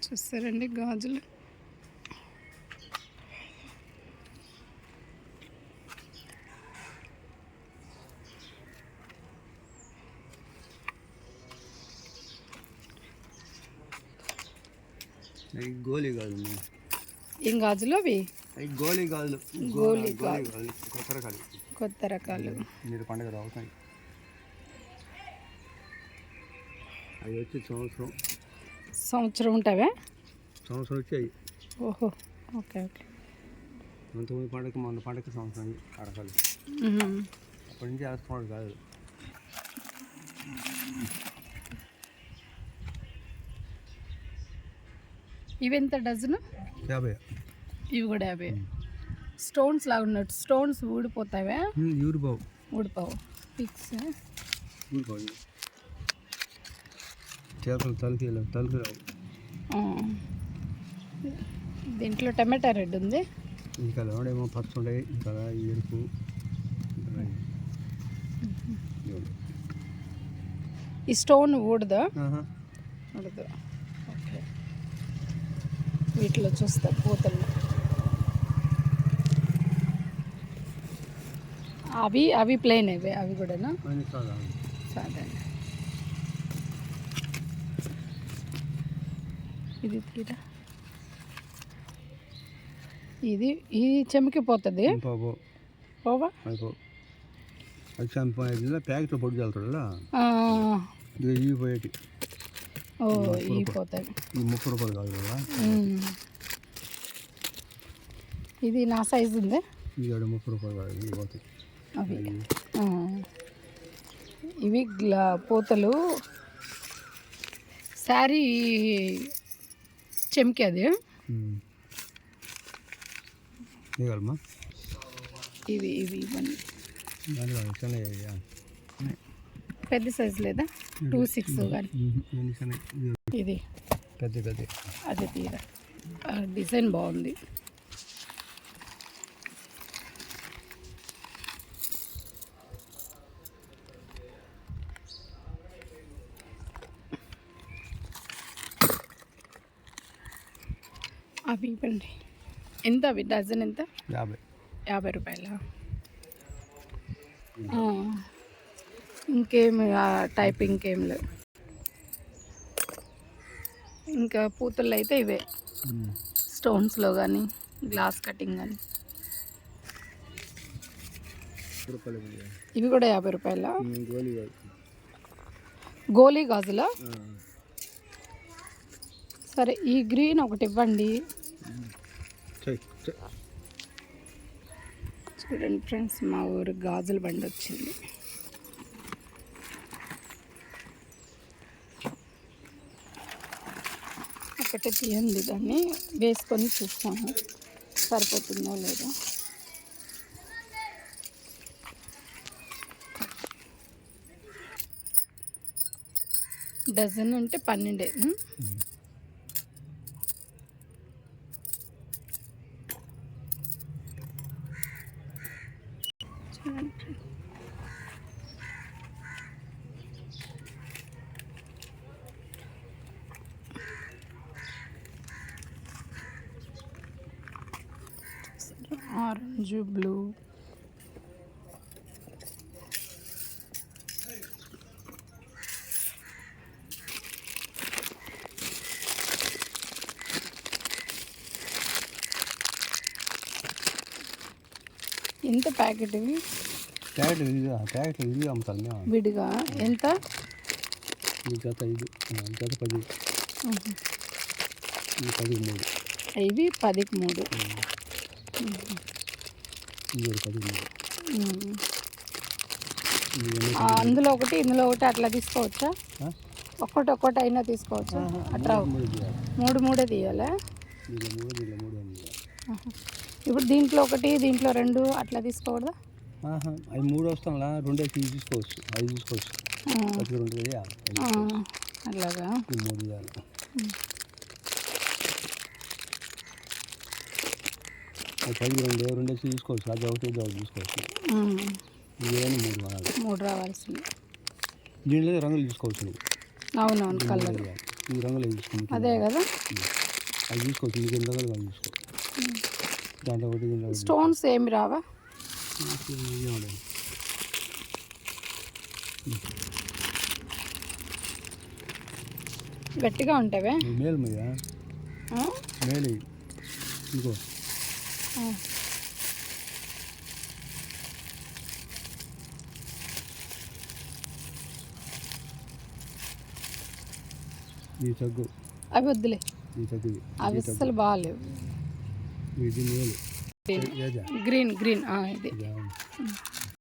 చూస్తారండి గాజులు. గోలీ గాజులు. ఏం గాజులు అవి? గోలీ గాజులు. గోలీ గాజులు కొత్త రకాలు. మీరు పండుగ అవుతాయి. అవి వచ్చి సంవత్సరం ఉంటావా? సంవత్సరం వచ్చాయి. ఓహో, ఓకే ఓకే. అంతకుముందు పండుగ మొన్న పండుగ సంవత్సరం అడగాలి. అప్పటి నుంచి వేస్తున్నాడు కాదు. ఇవి ఎంత డజను? 50. ఇవి కూడా 50. స్టోన్స్ లాగా ఉన్నట్టు. స్టోన్స్ ఊడిపోతావా? ఊడిపోవు. ఫిక్స్ ఊడిపోవు. చేపలు తలుపు రావు. దీంట్లో టమాటా రెడ్ ఉంది. ఇంకా లోడేమో పచ్చ ఉంటాయి. ఇంకా ఎరుపు. ఈ స్టోన్ ఊడదా? ఊడదు. ఓకే. వీటిలో చూస్తా పూతలు. అవి ప్లెయిన్ అవి కూడానా? సాధారణ. ఇది తీరా. ఈ చెమికిపోతుంది. పోవా? ప్యాకెట్లో పొడి చల్లుతాడు. ఇవి పోయేటి. ఓ, ఇవి పోతాయి. ఈ 30 రూపాయలు కాదు కదా. ఇది నా సైజు ఉంది. ఇది 30 రూపాయలు కాదు. ఇవి పోతాయి. అవి ఇవి పూతలు. శారీ చెమికి అది. ఇవి ఇవన్నీ పెద్ద సైజు లేదా? 26 కానీ. ఇది అదే తీరా. డిజైన్ బాగుంది. అవి ఇవ్వండి. ఎంత అవి? డజన్ ఎంత? 50 రూపాయల. ఇంకేమి టైప్ ఇంకేం లేవు. ఇంకా పూతలు అయితే ఇవే. స్టోన్స్లో కానీ గ్లాస్ కటింగ్ కానీ. ఇవి కూడా 50 రూపాయల. గోలీ గాజులా? సరే, ఈ గ్రీన్ ఒకటి ఇవ్వండి. చూడండి ఫ్రెండ్స్, మా ఊరు గాజుల బండి వచ్చింది. ఒకటి తీయండి, దాన్ని వేసుకొని చూస్తాము సరిపోతుందో లేదో. డజన్ అంటే 12. Orange, blue. ఎంత ప్యాకెట్ ఇవి? ప్యాకెట్ ఇది అమ్ముతాను విడిగా. ఎంత? జత 5, జత 10. ఇది 13. ఇవి 13. అందులో ఒకటి ఇందులో ఒకటి అట్లా తీసుకోవచ్చా? ఒక్కటి అయినా తీసుకోవచ్చా? అట్లా 3 తీయాలా? ఇప్పుడు దీంట్లో ఒకటి, దీంట్లో 2 అట్లా తీసుకోకూడదా? అవి 3 వస్తాంలా, 2 తీసుకోవచ్చు. 5 తీసుకోవచ్చు. 2 అలాగా 3 తీయాలి. అది 2 తీసుకోవచ్చు. అది ఒకటి తీసుకోవచ్చు. మూడు రావాల్సింది. దీంట్లో రంగులు తీసుకోవచ్చు. అవునవును, కలర్ ఈ రంగులు అవి తీసుకోండి అదే కదా. అవి తీసుకోవచ్చు మీకు ఎన్ని రంగులు అవి తీసుకో దాంట్లో ఒకటి దీంట్లో ఒకటి స్టోన్స్ ఏమి రావా? ఇవ్వండి. గట్టిగా ఉంటావే. మేలు మీద మేలు ఇంకో ఈ చగ్గు అవి వద్దులే, ఈ చగ్గు అవి అస్సలు బాగాలేవు. ఇది మేలు గ్రీన్ గ్రీన్ ఇది. ఇది